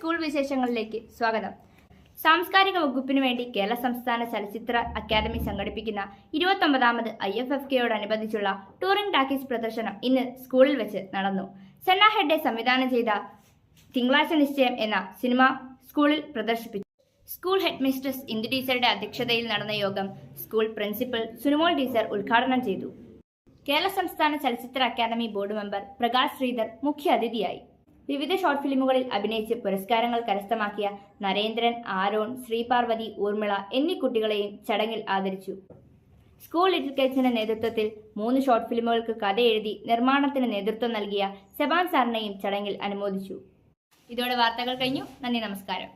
School വിശേഷങ്ങളിലേക്ക് സ്വാഗതം. സാംസ്കാരിക വകുപ്പിനു വേണ്ടി കേരള സംസ്ഥാന ചലച്ചിത്ര അക്കാദമി സംഘടിപ്പിക്കുന്ന 29ാമത് IFFK-യോടനുബന്ധിച്ചുള്ള ടൂറിംഗ് ടാക്കീസ് പ്രദർശനം ഇന്ന് സ്കൂളിൽ വെച്ച് നടന്നു. സന്ന ഹെഗ്ഡെ സംവിധാനം ചെയ്ത തിങ്കളാഴ്ച നിശ്ചയം എന്ന സിനിമ സ്കൂളിൽ പ്രദർശിപ്പിച്ചു. സ്കൂൾ ഹെഡ് മിസ്ട്രസ് ഇന്ദു ടീച്ചറുടെ അധ്യക്ഷതയിൽ നടന്ന യോഗം സ്കൂൾ പ്രിൻസിപ്പൽ സുനുമോൾ ടീച്ചർ ഉദ്ഘാടനം ചെയ്തു. കേരള സംസ്ഥാന ചലച്ചിത്ര academy board member Prakash Sridhar മുഖ്യാതിഥിയായി. വിവിധ ഷോർട്ട് ഫിലിമുകളിൽ അഭിനയിച്ച് പുരസ്കാരങ്ങൾ കരസ്ഥമാക്കിയ നരേന്ദ്രൻ, ആരോൺ, ശ്രീപാർവതി, ഊർമിള എന്നീ കുട്ടികളെയും ചടങ്ങിൽ ആദരിച്ചു. സ്കൂൾ ലിറ്റിൽ കൈറ്റ്സിന്റെ നേതൃത്വത്തിൽ 3 ഷോർട്ട് ഫിലിമുകൾക്ക് കഥ എഴുതി നിർമ്മാണത്തിന് നേതൃത്വം നൽകിയ സെബാൻ സാറിനെയും ചടങ്ങിൽ അനുമോദിച്ചു. ഇതോടെ വാർത്തകൾ കഴിഞ്ഞു. നന്ദി, നമസ്കാരം.